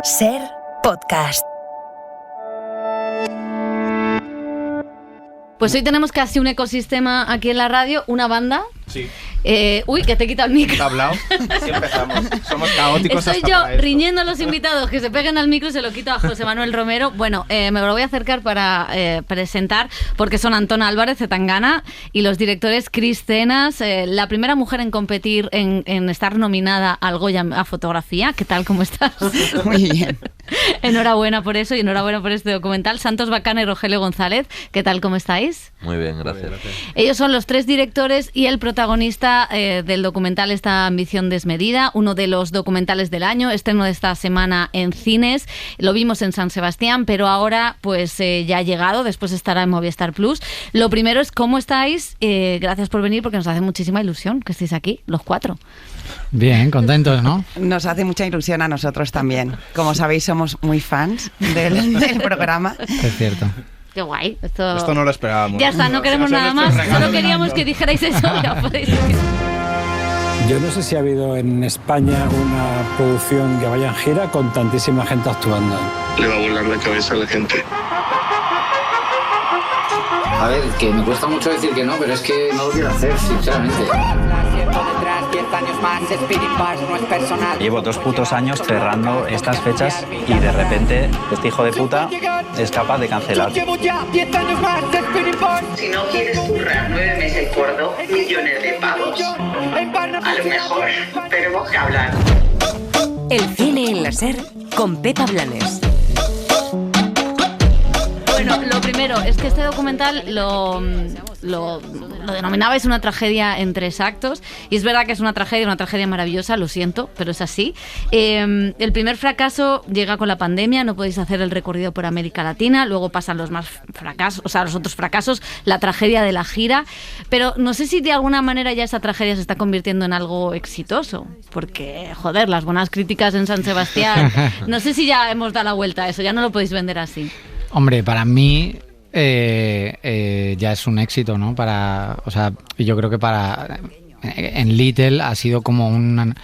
Ser Podcast. Pues hoy tenemos casi un ecosistema aquí en la radio, una banda. Sí. Uy, que te he quitado el micro. ¿Te ha hablado? Sí, empezamos. Somos caóticos. Estoy yo riñendo a los invitados que se peguen al micro y se lo quito a José Manuel Romero. Bueno, me lo voy a acercar para presentar, porque son Antón Álvarez, Zetangana, y los directores Cris Cenas, la primera mujer en competir en estar nominada al Goya a fotografía. ¿Qué tal? ¿Cómo estás? Muy bien. Enhorabuena por eso y enhorabuena por este documental. Santos Bacana y Rogelio González, ¿qué tal? ¿Cómo estáis? Muy bien, gracias. Ellos son los tres directores y el protagonista del documental Esta ambición desmedida, uno de los documentales del año, estreno de esta semana en cines. Lo vimos en San Sebastián, pero ahora pues ya ha llegado, después estará en Movistar Plus. Lo primero es cómo estáis. Gracias por venir, porque nos hace muchísima ilusión que estéis aquí, los cuatro. Bien, contentos, ¿no? Nos hace mucha ilusión a nosotros también. Como sabéis, somos muy fans del programa. Es cierto. Qué guay. Esto no lo esperábamos. Ya está, no queremos nada más. Solo queríamos que dijerais eso. Ya podéis decir. Yo no sé si ha habido en España una producción que vaya en gira con tantísima gente actuando. Le va a volar la cabeza a la gente. A ver, que me cuesta mucho decir que no, pero es que no lo quiero hacer, sinceramente. Llevo 2 putos años cerrando estas fechas y de repente este hijo de puta es capaz de cancelar. Si no quieres currar 9 meses por 2 millones de pavos, a lo mejor tenemos que hablar. El cine en la Ser con Pepa Blanes. Bueno, lo primero es que este documental lo denominabais una tragedia en 3 actos, y es verdad que es una tragedia maravillosa, lo siento, pero es así. El primer fracaso llega con la pandemia, no podéis hacer el recorrido por América Latina, luego pasan los otros fracasos, la tragedia de la gira, pero no sé si de alguna manera ya esa tragedia se está convirtiendo en algo exitoso, porque, joder, las buenas críticas en San Sebastián, no sé si ya hemos dado la vuelta a eso, ya no lo podéis vender así. Hombre, para mí ya es un éxito, ¿no? Yo creo que en Little ha sido como un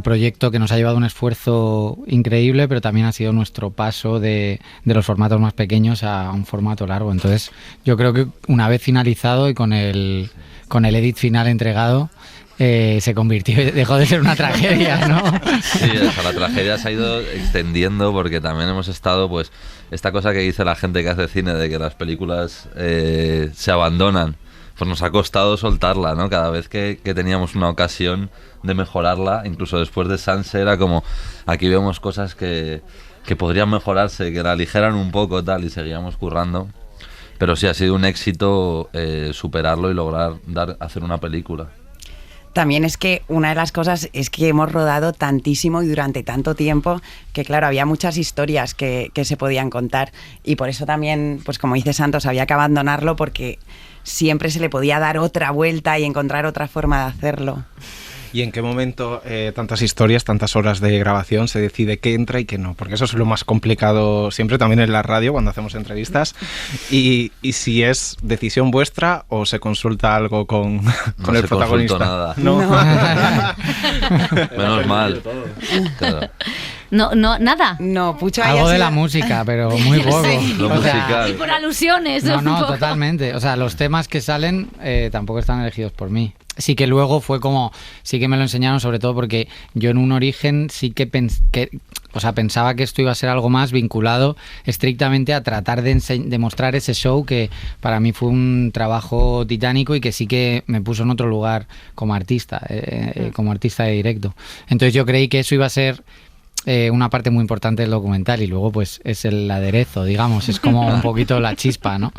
proyecto que nos ha llevado un esfuerzo increíble, pero también ha sido nuestro paso de los formatos más pequeños a un formato largo. Entonces, yo creo que una vez finalizado y con el edit final entregado, se convirtió, dejó de ser una tragedia, ¿no? Sí, la tragedia se ha ido extendiendo porque también hemos estado, pues, esta cosa que dice la gente que hace cine de que las películas se abandonan, pues nos ha costado soltarla, ¿no? Cada vez que teníamos una ocasión de mejorarla, incluso después de Sanse, era como, aquí vemos cosas que podrían mejorarse, que la aligeran un poco, tal, y seguíamos currando. Pero sí, ha sido un éxito superarlo y lograr hacer una película. También es que una de las cosas es que hemos rodado tantísimo y durante tanto tiempo que, claro, había muchas historias que se podían contar, y por eso también, pues como dice Santos, había que abandonarlo, porque siempre se le podía dar otra vuelta y encontrar otra forma de hacerlo. ¿Y en qué momento tantas historias, tantas horas de grabación se decide qué entra y qué no? Porque eso es lo más complicado siempre, también en la radio cuando hacemos entrevistas. Y si es decisión vuestra o se consulta algo con el protagonista. Nada. No. Menos mal. Claro. No, nada. No, Pucho. Algo de la música, pero muy poco. Sí. Lo musical. Y por alusiones. No, totalmente. O sea, los temas que salen tampoco están elegidos por mí. Sí que luego fue como, sí que me lo enseñaron, sobre todo porque yo en un origen sí que pensaba que esto iba a ser algo más vinculado estrictamente a tratar de mostrar ese show, que para mí fue un trabajo titánico y que sí que me puso en otro lugar como artista de directo. Entonces yo creí que eso iba a ser una parte muy importante del documental, y luego pues es el aderezo, digamos, es como un poquito la chispa, ¿no?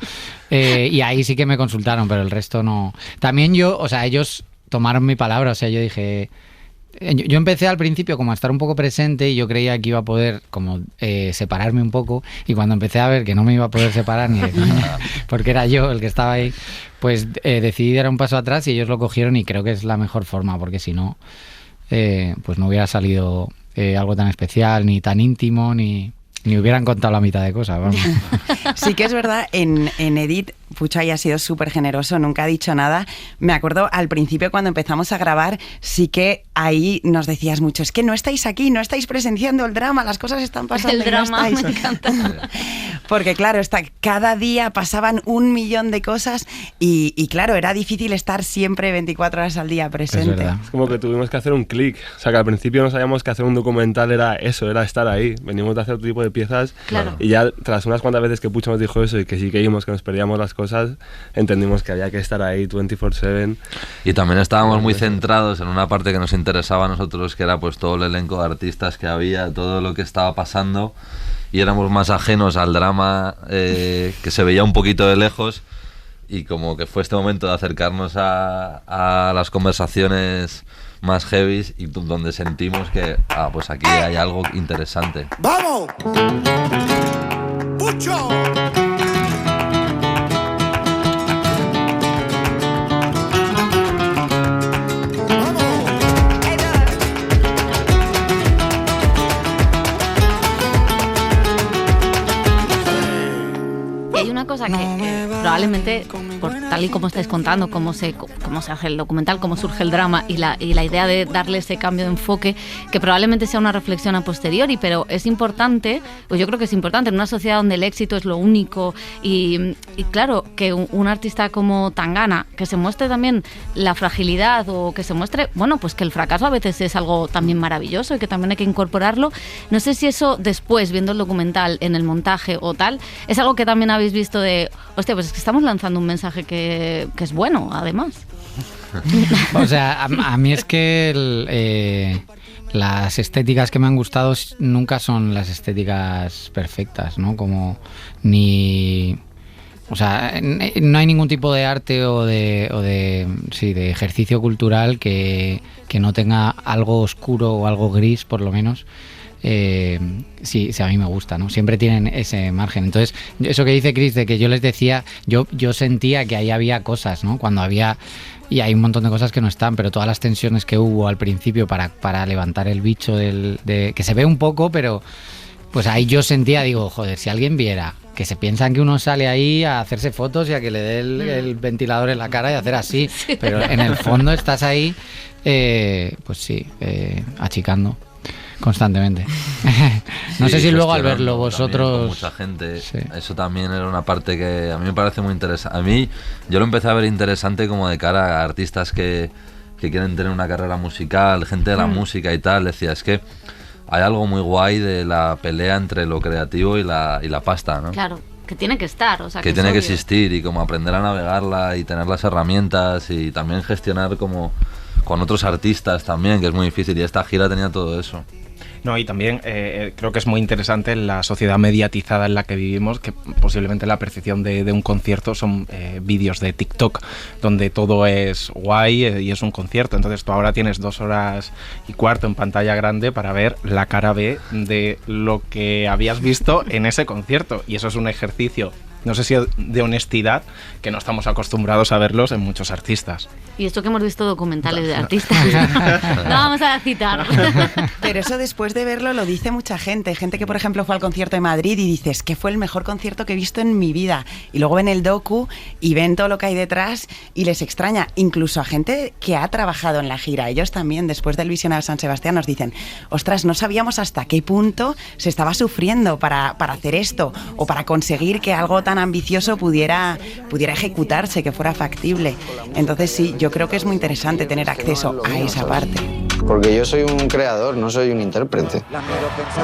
Y ahí sí que me consultaron, pero el resto no. También ellos tomaron mi palabra, o sea, yo dije... Yo empecé al principio como a estar un poco presente y yo creía que iba a poder como separarme un poco, y cuando empecé a ver que no me iba a poder separar ni de coña, porque era yo el que estaba ahí, pues decidí dar un paso atrás y ellos lo cogieron, y creo que es la mejor forma, porque si no, pues no hubiera salido algo tan especial, ni tan íntimo, ni ni hubieran contado la mitad de cosas, vamos. Sí que es verdad, en Edit, Pucho ahí ha sido súper generoso, nunca ha dicho nada. Me acuerdo al principio cuando empezamos a grabar, sí que ahí nos decías mucho, es que no estáis aquí, no estáis presenciando el drama, las cosas están pasando. El drama, no me encanta. Porque claro, cada día pasaban 1 millón de cosas y claro, era difícil estar siempre 24 horas al día presente. Es como que tuvimos que hacer un clic, o sea que al principio no sabíamos que hacer un documental era eso, era estar ahí. Venimos de hacer otro tipo de piezas, claro. Y ya tras unas cuantas veces que Pucho nos dijo eso y que sí que vimos que nos perdíamos las cosas, entendimos que había que estar ahí 24/7. Y también estábamos muy centrados en una parte que nos interesaba a nosotros, que era pues todo el elenco de artistas que había, todo lo que estaba pasando, y éramos más ajenos al drama, que se veía un poquito de lejos, y como que fue este momento de acercarnos a las conversaciones más heavy y donde sentimos que pues aquí hay algo interesante. ¡Vamos! ¡Pucho! Una cosa que probablemente, por tal y como estáis contando, cómo se hace el documental, cómo surge el drama y la idea de darle ese cambio de enfoque, que probablemente sea una reflexión a posteriori, pero es importante, pues yo creo que es importante en una sociedad donde el éxito es lo único y claro, que un artista como Tangana, que se muestre también la fragilidad o que se muestre, bueno, pues que el fracaso a veces es algo también maravilloso y que también hay que incorporarlo. No sé si eso después, viendo el documental, en el montaje o tal, es algo que también habéis visto de, hostia, pues es que estamos lanzando un mensaje que es bueno, además. O sea, a mí es que las estéticas que me han gustado nunca son las estéticas perfectas, ¿no? Como ni... O sea, no hay ningún tipo de arte o de ejercicio cultural que no tenga algo oscuro o algo gris, por lo menos. Sí, a mí me gusta, ¿no? Siempre tienen ese margen. Entonces, eso que dice Chris, de que yo les decía, yo sentía que ahí había cosas, ¿no? Cuando había... Y hay un montón de cosas que no están, pero todas las tensiones que hubo al principio para levantar el bicho que se ve un poco, pero pues ahí yo sentía, digo, joder, si alguien viera que se piensan que uno sale ahí a hacerse fotos y a que le dé el ventilador en la cara y hacer así, sí. Pero en el fondo estás ahí, pues sí, achicando constantemente. No sé si luego al verlo vosotros... Con mucha gente, sí. Eso también era una parte que a mí me parece muy interesante. A mí, yo lo empecé a ver interesante como de cara a artistas que quieren tener una carrera musical, gente de la música y tal. Decía, es que hay algo muy guay de la pelea entre lo creativo y la pasta, ¿no? Claro, que tiene que estar, o sea, que tiene que existir, y como aprender a navegarla y tener las herramientas y también gestionar como con otros artistas también, que es muy difícil, y esta gira tenía todo eso. No, y también creo que es muy interesante la sociedad mediatizada en la que vivimos, que posiblemente la percepción de un concierto son vídeos de TikTok, donde todo es guay y es un concierto. Entonces tú ahora tienes 2 horas y cuarto en pantalla grande para ver la cara B de lo que habías visto en ese concierto. Y eso es un ejercicio, no sé si de honestidad, que no estamos acostumbrados a verlos en muchos artistas. Y esto que hemos visto documentales de artistas, no vamos a citar. Pero eso después de verlo lo dice mucha gente que por ejemplo fue al concierto de Madrid y dices que fue el mejor concierto que he visto en mi vida, y luego ven el docu y ven todo lo que hay detrás y les extraña, incluso a gente que ha trabajado en la gira. Ellos también, después del Visionario San Sebastián, nos dicen, ostras, no sabíamos hasta qué punto se estaba sufriendo para hacer esto, o para conseguir que algo tan ambicioso pudiera ejecutarse, que fuera factible. Entonces sí, yo creo que es muy interesante tener acceso a esa parte. Porque yo soy un creador, no soy un intérprete.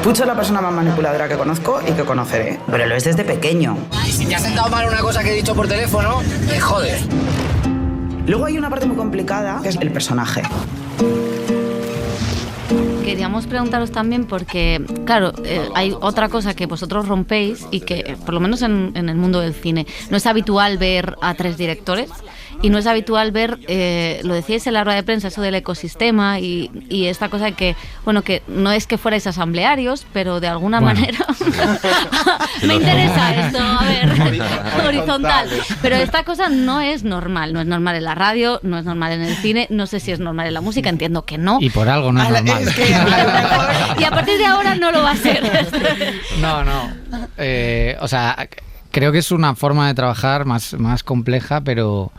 Pucho es la persona más manipuladora que conozco y que conoceré, pero lo es desde pequeño. Y si te has sentado mal una cosa que he dicho por teléfono, te jodes. Luego hay una parte muy complicada, que es el personaje. Queríamos preguntaros también porque, claro, hay otra cosa que vosotros rompéis y que, por lo menos en el mundo del cine, no es habitual ver a 3 directores. y no es habitual ver, lo decíais en la rueda de prensa, eso del ecosistema y esta cosa de que, bueno, que no es que fuerais asamblearios, pero de alguna manera me interesa esto, a ver, horizontal. Pero esta cosa no es normal en la radio, no es normal en el cine, no sé si es normal en la música, entiendo que no. Y por algo no es normal. Y a partir de ahora no lo va a ser. No. O sea, creo que es una forma de trabajar más compleja, pero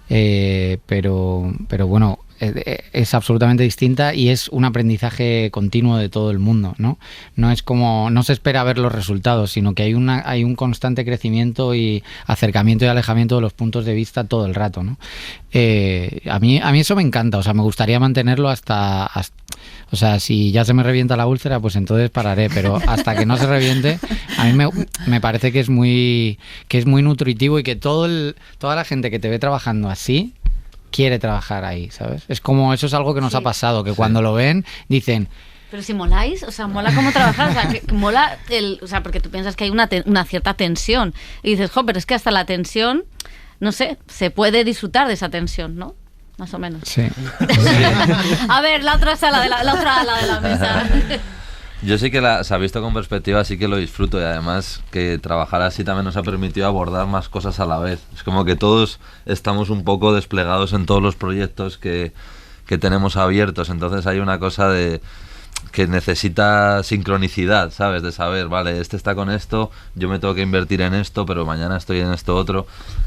bueno, es absolutamente distinta y es un aprendizaje continuo de todo el mundo, ¿no? No es como, no se espera ver los resultados, sino que hay un constante crecimiento y acercamiento y alejamiento de los puntos de vista todo el rato, ¿no? A mí eso me encanta, o sea, me gustaría mantenerlo hasta o sea, si ya se me revienta la úlcera, pues entonces pararé, pero hasta que no se reviente, a mí me parece que es muy nutritivo y que toda la gente que te ve trabajando así quiere trabajar ahí, ¿sabes? Es como, eso es algo que nos ha pasado, que cuando lo ven dicen... Pero si moláis, o sea, mola cómo trabajar, o sea, que mola o sea, porque tú piensas que hay una cierta tensión y dices, pero es que hasta la tensión, no sé, se puede disfrutar de esa tensión, ¿no? Más o menos. Sí. A ver, la otra ala de la mesa. Yo sí que se ha visto con perspectiva, sí que lo disfruto, y además que trabajar así también nos ha permitido abordar más cosas a la vez. Es como que todos estamos un poco desplegados en todos los proyectos que tenemos abiertos, entonces hay una cosa de que necesita sincronicidad, ¿sabes? De saber, vale, este está con esto, yo me tengo que invertir en esto, pero mañana estoy en esto otro.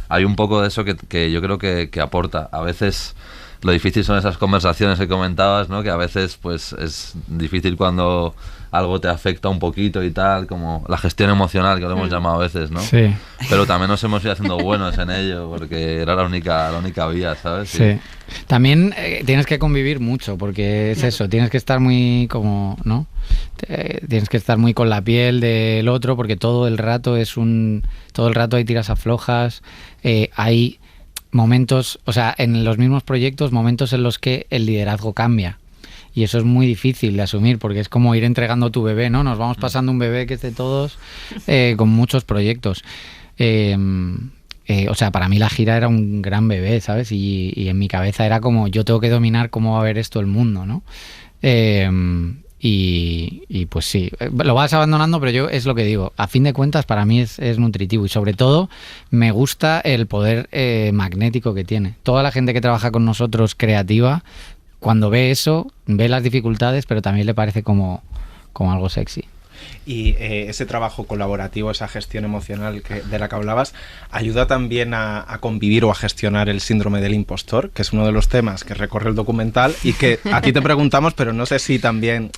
Hay un poco de eso que yo creo que aporta. A veces lo difícil son esas conversaciones que comentabas, ¿no? Que a veces pues es difícil cuando algo te afecta un poquito y tal, como la gestión emocional, que lo hemos llamado a veces, ¿no? Sí. Pero también nos hemos ido haciendo buenos en ello, porque era la única vía, ¿sabes? Sí. También tienes que convivir mucho, porque es eso, tienes que estar muy como, ¿no? Tienes que estar muy con la piel del otro, porque todo el rato hay tiras aflojas, hay momentos, o sea, en los mismos proyectos, momentos en los que el liderazgo cambia. Y eso es muy difícil de asumir, porque es como ir entregando tu bebé, ¿no? Nos vamos pasando un bebé que es de todos, con muchos proyectos. O sea, para mí la gira era un gran bebé, ¿sabes? Y en mi cabeza era como, yo tengo que dominar cómo va a ver esto el mundo, ¿no? Y pues sí, lo vas abandonando, pero es lo que digo, a fin de cuentas para mí es nutritivo, y sobre todo me gusta el poder magnético que tiene. Toda la gente que trabaja con nosotros creativa, cuando ve eso, ve las dificultades, pero también le parece como algo sexy. Y ese trabajo colaborativo, esa gestión emocional de la que hablabas, ayuda también a convivir o a gestionar el síndrome del impostor, que es uno de los temas que recorre el documental y que a ti te preguntamos, pero no sé si también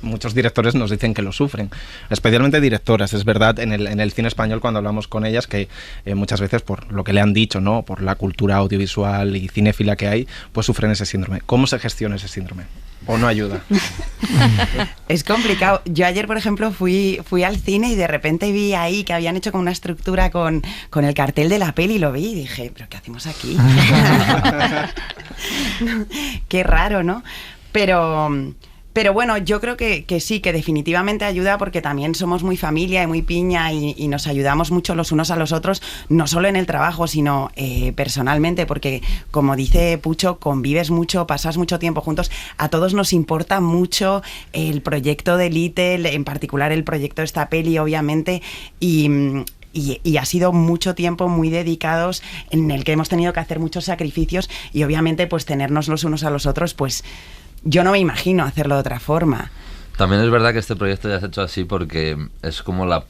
muchos directores nos dicen que lo sufren, especialmente directoras. Es verdad, en el cine español, cuando hablamos con ellas, que muchas veces por lo que le han dicho, ¿no? Por la cultura audiovisual y cinéfila que hay, pues sufren ese síndrome. ¿Cómo se gestiona ese síndrome? ¿O no ayuda? Es complicado. Yo ayer, por ejemplo, fui al cine y de repente vi ahí que habían hecho como una estructura con el cartel de la peli, y lo vi y dije, ¿pero qué hacemos aquí? Qué raro, ¿no? Pero bueno, yo creo que sí, que definitivamente ayuda, porque también somos muy familia y muy piña y nos ayudamos mucho los unos a los otros, no solo en el trabajo, sino personalmente, porque como dice Pucho, convives mucho, pasas mucho tiempo juntos, a todos nos importa mucho el proyecto de Little, en particular el proyecto de esta peli, obviamente, y ha sido mucho tiempo muy dedicados, en el que hemos tenido que hacer muchos sacrificios, y obviamente pues tenernos los unos a los otros, pues yo no me imagino hacerlo de otra forma. También es verdad que este proyecto ya se ha hecho así porque es como la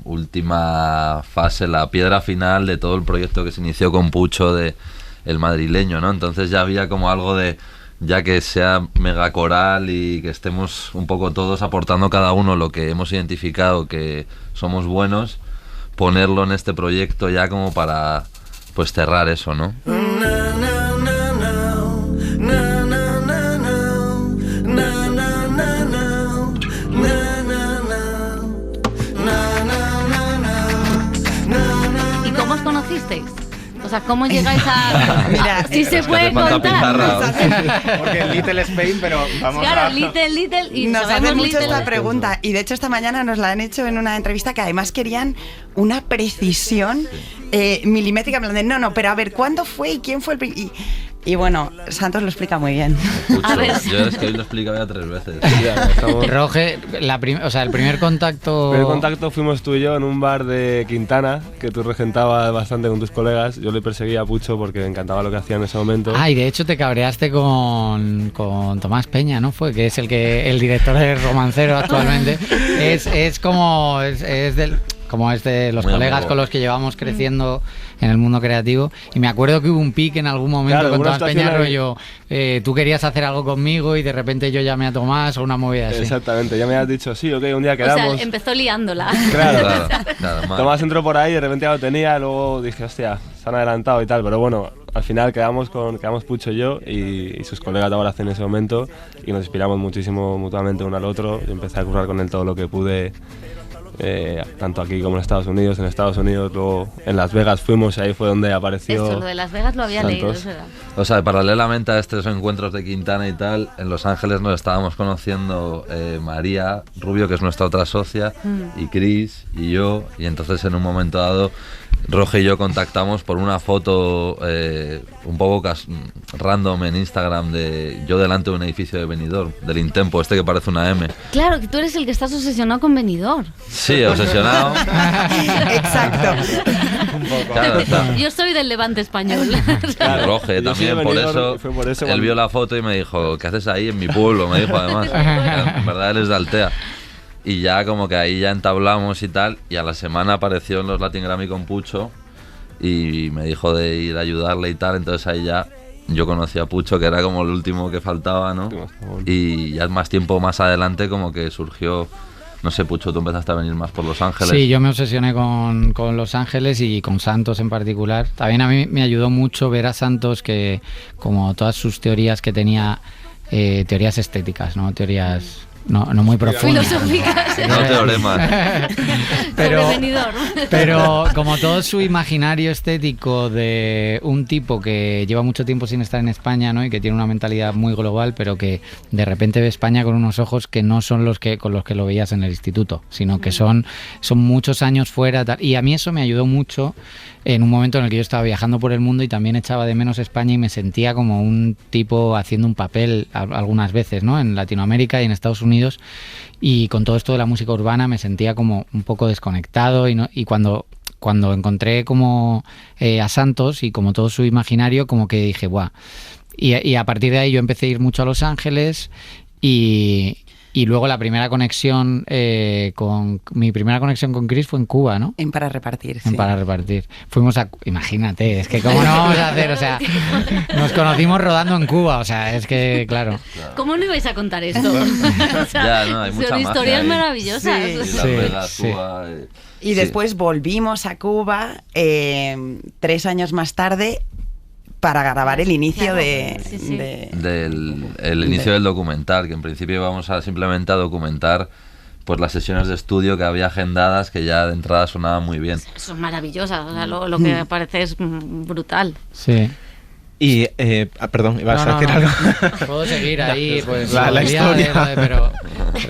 última fase, la piedra final de todo el proyecto que se inició con Pucho de El Madrileño, ¿no? Entonces ya había como algo de, ya que sea mega coral y que estemos un poco todos aportando cada uno lo que hemos identificado que somos buenos, ponerlo en este proyecto ya como para pues cerrar eso, ¿no? ¿Conocisteis? O sea, ¿cómo llegáis a...? Mira, si se puede contar. Porque Little Spain, pero vamos claro, Little y nos hacen mucho Little. esta pregunta, y de hecho esta mañana nos la han hecho en una entrevista, que además querían una precisión milimétrica, en plan de, no, pero a ver, ¿cuándo fue y quién fue el y bueno, Santos lo explica muy bien. Pucho, yo es que hoy lo explicaba ya 3 veces. Roge, el primer contacto... El primer contacto fuimos tú y yo en un bar de Quintana, que tú regentabas bastante con tus colegas. Yo le perseguía a Pucho porque me encantaba lo que hacía en ese momento. Y de hecho te cabreaste con Tomás Peña, ¿no? Que es el director de Romancero actualmente. es de los colegas con los que llevamos creciendo en el mundo creativo, y me acuerdo que hubo un pique en algún momento con Tomás Peña, rollo, tú querías hacer algo conmigo y de repente yo llamé a Tomás o una movida así. Exactamente, ya me has dicho, sí, ok, un día quedamos. O sea, empezó liándola. Claro. Tomás entró por ahí, de repente ya lo tenía, luego dije, hostia, se han adelantado y tal, pero bueno, al final quedamos Pucho y yo y sus colegas de Abarace en ese momento, y nos inspiramos muchísimo mutuamente uno al otro, y empecé a currar con él todo lo que pude. Tanto aquí como en Estados Unidos, luego en Las Vegas fuimos y ahí fue donde apareció. Eso, lo de Las Vegas lo había leído, eso era. O sea, paralelamente a estos encuentros de Quintana y tal, en Los Ángeles nos estábamos conociendo María Rubio, que es nuestra otra socia, y Chris y yo, y entonces en un momento dado Roge y yo contactamos por una foto un poco random en Instagram de yo delante de un edificio de Benidorm, del Intempo, que parece una M. Claro, que tú eres el que estás obsesionado con Benidorm. Sí, obsesionado. Exacto. Un poco. Claro, yo soy del Levante español. Claro, Roge también, por eso él vio la foto y me dijo, ¿qué haces ahí en mi pueblo? Me dijo además. En verdad él es de Altea. Y ya como que ahí ya entablamos y tal, y a la semana apareció en los Latin Grammy con Pucho y me dijo de ir a ayudarle y tal, entonces ahí ya yo conocí a Pucho, que era como el último que faltaba, ¿no? Y ya más tiempo más adelante como que surgió, no sé, Pucho, tú empezaste a venir más por Los Ángeles. Sí, yo me obsesioné con Los Ángeles y con Santos en particular. También a mí me ayudó mucho ver a Santos, que como todas sus teorías que tenía, teorías estéticas, ¿no? Teorías... No muy profundas. Filosóficas. No teoremas. pero como todo su imaginario estético de un tipo que lleva mucho tiempo sin estar en España, ¿no? Y que tiene una mentalidad muy global, pero que de repente ve España con unos ojos que no son con los que lo veías en el instituto, sino que son muchos años fuera, tal. Y a mí eso me ayudó mucho en un momento en el que yo estaba viajando por el mundo y también echaba de menos España y me sentía como un tipo haciendo un papel algunas veces, ¿no? En Latinoamérica y en Estados Unidos, y con todo esto de la música urbana me sentía como un poco desconectado, y cuando encontré como a Santos y como todo su imaginario, como que dije, ¡buah! Y a partir de ahí yo empecé a ir mucho a Los Ángeles y luego la primera conexión mi primera conexión con Chris fue en Cuba, ¿no? En Para Repartir, En Para Repartir. Fuimos imagínate, es que cómo no vamos a hacer, o sea, nos conocimos rodando en Cuba, o sea, es que, claro. ¿Cómo no ibais a contar esto? O sea, ya, no, hay mucha son historias ahí. Maravillosas. Sí. Cuba, y después volvimos a Cuba 3 años más tarde para grabar el inicio del inicio del documental, que en principio íbamos simplemente a documentar pues las sesiones de estudio que había agendadas, que ya de entrada sonaban muy bien. Son maravillosas, o sea, lo que me parece es brutal. Sí. Y, perdón, ¿ibas a decir algo? Puedo seguir ahí, pues la historia. Pero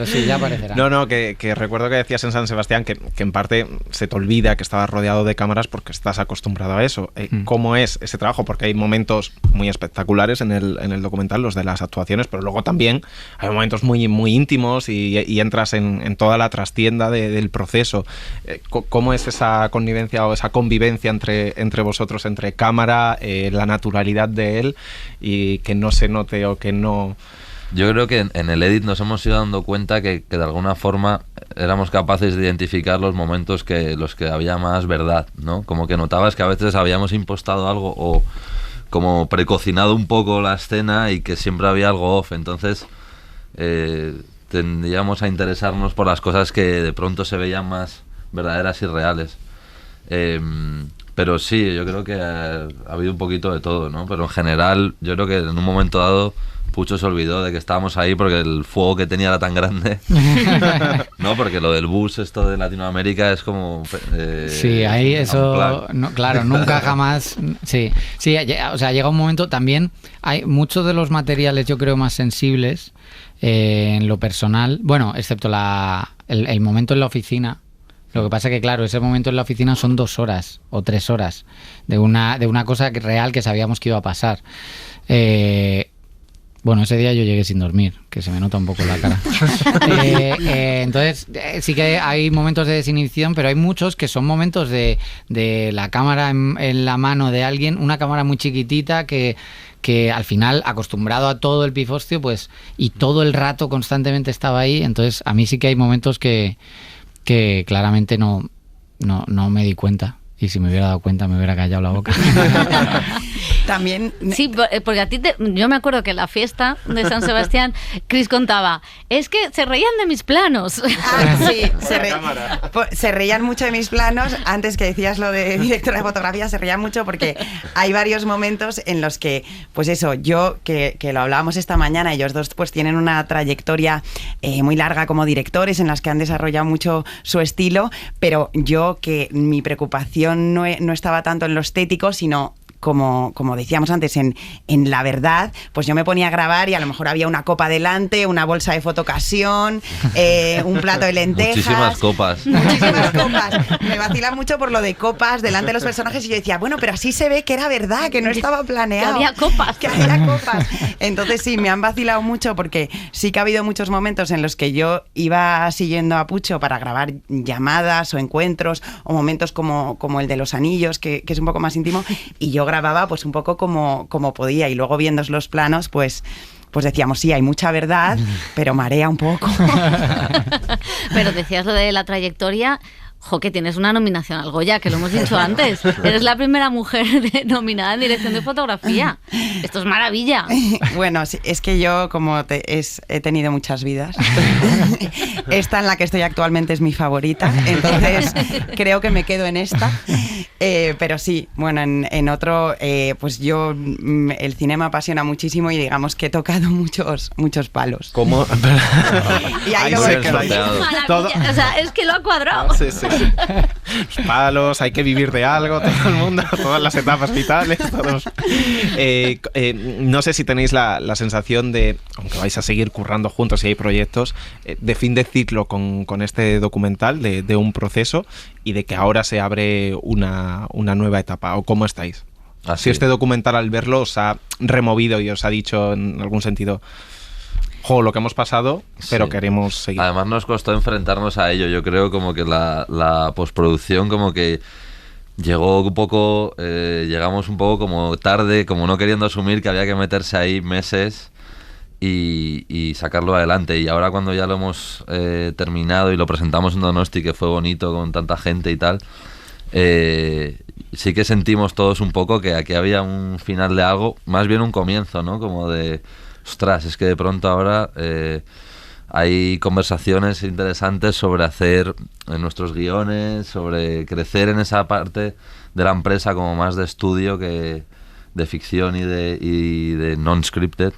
sí, ya aparecerá. No, que recuerdo que decías en San Sebastián que en parte se te olvida que estabas rodeado de cámaras porque estás acostumbrado a eso. ¿Cómo es ese trabajo? Porque hay momentos muy espectaculares en el documental, los de las actuaciones, pero luego también hay momentos muy, muy íntimos y entras en toda la trastienda del proceso. ¿Cómo es esa connivencia o esa convivencia entre vosotros, entre cámara, la naturalidad de él, y que no se note o que no... Yo creo que en el edit nos hemos ido dando cuenta que de alguna forma éramos capaces de identificar los momentos los que había más verdad, ¿no? Como que notabas que a veces habíamos impostado algo o como precocinado un poco la escena y que siempre había algo off, entonces tendíamos a interesarnos por las cosas que de pronto se veían más verdaderas y reales. Pero sí, yo creo que ha habido un poquito de todo, ¿no? Pero en general, yo creo que en un momento dado Pucho se olvidó de que estábamos ahí porque el fuego que tenía era tan grande. No, porque lo del bus, esto de Latinoamérica, es como... sí, ahí eso... No, claro, nunca jamás... Sí, o sea, llega un momento también... Hay muchos de los materiales, yo creo, más sensibles en lo personal. Bueno, excepto el momento en la oficina, Lo que pasa que, claro, ese momento en la oficina son 2 horas o 3 horas de una cosa real que sabíamos que iba a pasar. Bueno, ese día yo llegué sin dormir, que se me nota un poco en la cara. Entonces, sí que hay momentos de desinhibición, pero hay muchos que son momentos de la cámara en la mano de alguien, una cámara muy chiquitita que al final, acostumbrado a todo el pifostio, pues, y todo el rato constantemente estaba ahí. Entonces, a mí sí que hay momentos que claramente no me di cuenta. Y si me hubiera dado cuenta, me hubiera callado la boca. También... Sí, porque a ti yo me acuerdo que en la fiesta de San Sebastián, Chris contaba, es que se reían de mis planos. Sí, se reían mucho de mis planos. Antes que decías lo de directora de fotografía, se reían mucho porque hay varios momentos en los que, pues eso, yo, que lo hablábamos esta mañana, ellos dos pues tienen una trayectoria muy larga como directores en las que han desarrollado mucho su estilo, pero yo, que mi preocupación no estaba tanto en lo estético, sino... Como decíamos antes, en la verdad, pues yo me ponía a grabar y a lo mejor había una copa delante, una bolsa de fotocasión, un plato de lentejas. Muchísimas copas. Me vacila mucho por lo de copas delante de los personajes y yo decía, bueno, pero así se ve que era verdad, que no estaba planeado. Que había copas. Entonces sí, me han vacilado mucho porque sí que ha habido muchos momentos en los que yo iba siguiendo a Pucho para grabar llamadas o encuentros o momentos como el de los anillos, que es un poco más íntimo, y yo grababa pues un poco como podía, y luego viendo los planos pues decíamos, sí, hay mucha verdad, pero marea un poco. Pero decías lo de la trayectoria. Que tienes una nominación al Goya, que lo hemos dicho antes. Eres la primera mujer nominada en dirección de fotografía. Esto es maravilla. Bueno, sí, es que yo, como he tenido muchas vidas, esta en la que estoy actualmente es mi favorita, entonces creo que me quedo en esta. Pero sí, bueno, en otro, pues yo, el cine me apasiona muchísimo y digamos que he tocado muchos palos. ¿Cómo? Y ahí se quedó. Todo. O sea, es que lo ha cuadrado. Sí. Los palos, hay que vivir de algo, todo el mundo, todas las etapas vitales, todos. No sé si tenéis la sensación de, aunque vais a seguir currando juntos y hay proyectos, de fin de ciclo con este documental, de un proceso, y de que ahora se abre una nueva etapa, ¿o cómo estáis? Si este documental, al verlo, os ha removido y os ha dicho en algún sentido, lo que hemos pasado, pero queremos seguir. Además nos costó enfrentarnos a ello. Yo creo como que la postproducción como que llegó un poco, llegamos un poco como tarde, como no queriendo asumir que había que meterse ahí meses y sacarlo adelante. Y ahora cuando ya lo hemos terminado y lo presentamos en Donosti, que fue bonito con tanta gente y tal, sí que sentimos todos un poco que aquí había un final de algo, más bien un comienzo, ¿no? Como de... Ostras, es que de pronto ahora hay conversaciones interesantes sobre hacer nuestros guiones, sobre crecer en esa parte de la empresa como más de estudio que de ficción y de non-scripted,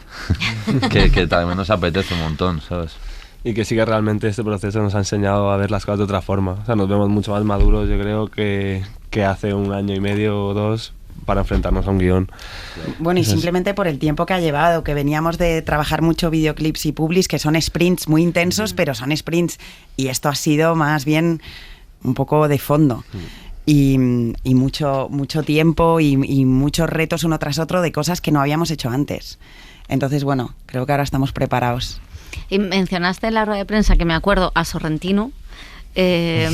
que también nos apetece un montón, ¿sabes? Y que sí que realmente este proceso nos ha enseñado a ver las cosas de otra forma. O sea, nos vemos mucho más maduros, yo creo, que hace 1 año y medio o 2 para enfrentarnos a un guión. Bueno, y simplemente por el tiempo que ha llevado, que veníamos de trabajar mucho videoclips y publis, que son sprints muy intensos, pero son sprints, y esto ha sido más bien un poco de fondo. Y mucho tiempo y muchos retos uno tras otro de cosas que no habíamos hecho antes. Entonces, bueno, creo que ahora estamos preparados. Y mencionaste en la rueda de prensa, que me acuerdo, a Sorrentino. Que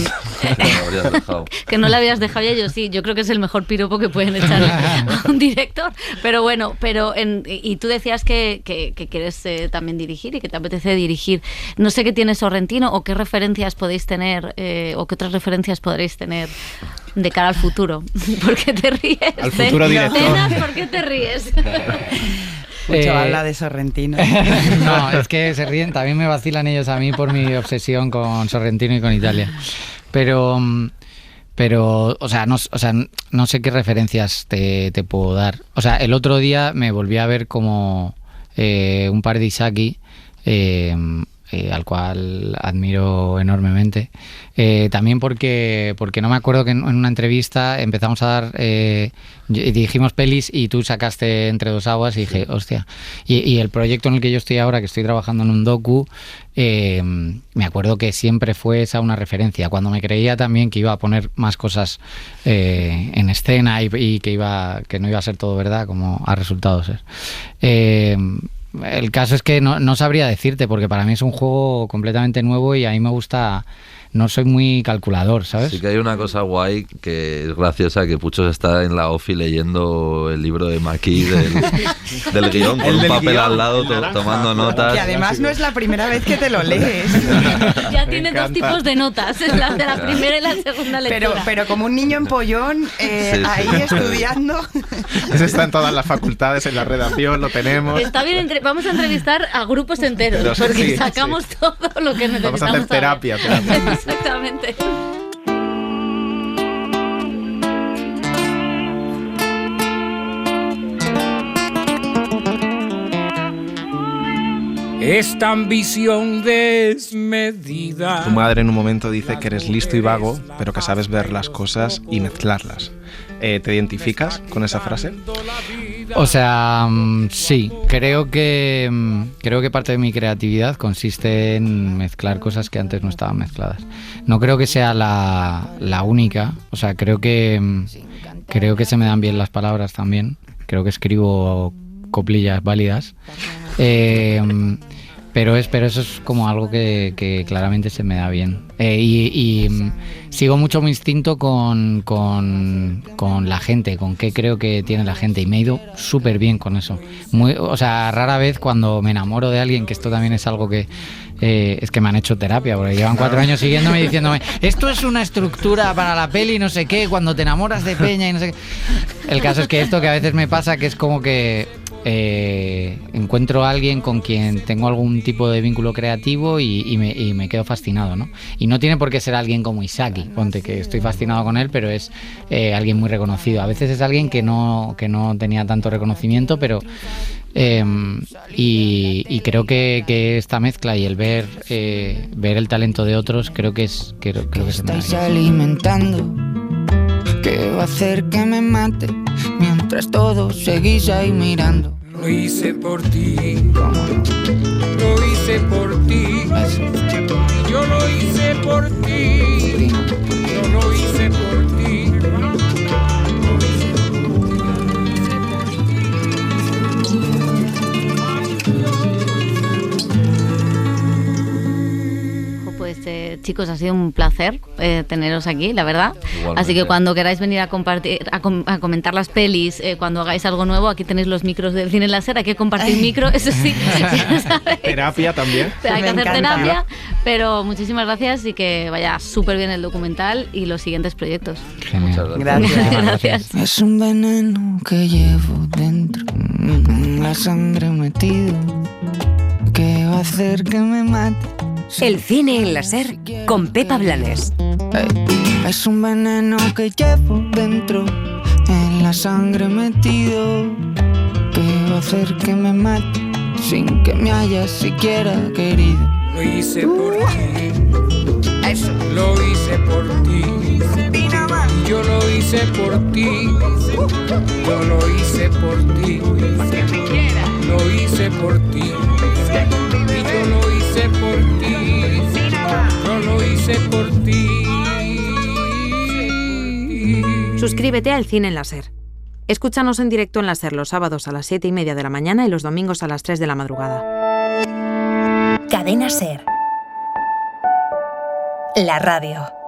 no le habías dejado, ya yo sí, yo creo que es el mejor piropo que pueden echarle a un director, pero bueno, y tú decías que quieres también dirigir y que te apetece dirigir. No sé qué tiene Sorrentino o qué referencias podéis tener o qué otras referencias podréis tener de cara al futuro. ¿Por qué te ríes? Al futuro director. ¿Por qué te ríes? Mucho habla de Sorrentino. No, es que se ríen, también me vacilan ellos a mí por mi obsesión con Sorrentino y con Italia. Pero o sea, no sé qué referencias te puedo dar. O sea, el otro día me volví a ver como un par de Isaki al cual admiro enormemente. También porque no me acuerdo que en una entrevista empezamos a dar, dijimos pelis y tú sacaste Entre dos aguas y dije, hostia. Y el proyecto en el que yo estoy ahora, que estoy trabajando en un docu, me acuerdo que siempre fue esa una referencia. Cuando me creía también que iba a poner más cosas en escena y que no iba a ser todo verdad, como ha resultado ser. El caso es que no sabría decirte, porque para mí es un juego completamente nuevo y a mí me gusta... No soy muy calculador, ¿sabes? Sí que hay una cosa guay que es graciosa, que Puchos está en la OFI leyendo el libro de Maquis del guión, con un papel al lado tomando notas. Y además no es la primera vez que te lo lees. Ya tiene dos tipos de notas, la de la primera y la segunda lectura. Pero como un niño empollón, ahí estudiando. Eso está en todas las facultades, en la redacción, lo tenemos. Está bien, vamos a entrevistar a grupos enteros, porque sacamos todo lo que necesitamos. Vamos a hacer terapia. Exactamente. Esta ambición desmedida. Tu madre en un momento dice que eres listo y vago, pero que sabes ver las cosas y mezclarlas. ¿Te identificas con esa frase? O sea, sí, creo que parte de mi creatividad consiste en mezclar cosas que antes no estaban mezcladas. No creo que sea la única, o sea, creo que se me dan bien las palabras también. Creo que escribo coplillas válidas. Pero eso es como algo que claramente se me da bien. Y sigo mucho mi instinto con la gente, con qué creo que tiene la gente. Y me he ido súper bien con eso. O sea, rara vez cuando me enamoro de alguien, que esto también es algo que... es que me han hecho terapia, porque llevan 4 años siguiéndome y diciéndome, esto es una estructura para la peli, no sé qué, cuando te enamoras de Peña y no sé qué. El caso es que esto que a veces me pasa, que es como que encuentro a alguien con quien tengo algún tipo de vínculo creativo y me quedo fascinado, ¿no? Y no tiene por qué ser alguien como Isaki, ponte que estoy fascinado con él, pero es alguien muy reconocido. A veces es alguien que no tenía tanto reconocimiento, pero y creo que esta mezcla y el ver el talento de otros creo que se me estáis alimentando, que va a hacer que me mate mientras todos seguís ahí mirando. Lo hice por ti, lo hice por ti, y yo lo hice por ti, yo lo hice por ti. Chicos, ha sido un placer teneros aquí, la verdad. Igualmente. Así que cuando queráis venir a compartir, a comentar las pelis, cuando hagáis algo nuevo, aquí tenéis los micros del Cine Láser. Hay que compartir micro, eso sí. Terapia también. Hay que hacer terapia, pero muchísimas gracias y que vaya súper bien el documental y los siguientes proyectos. Muchas Gracias. Es un veneno que llevo dentro, en la sangre metido, que va a hacer que me mate. El cine en la SER con Pepa Blanes. Es un veneno que llevo dentro, en la sangre metido, que va a hacer que me mate sin que me hayas siquiera querido. Lo hice por ti, eso. Lo hice por ti, yo lo hice por ti, yo lo hice por ti, lo hice por ti, y yo lo hice por ti. Yo lo hice por ti. Suscríbete al Cine en la SER. Escúchanos en directo en la SER los sábados a las 7:30 de la mañana y los domingos a las 3 de la madrugada. Cadena SER. La radio.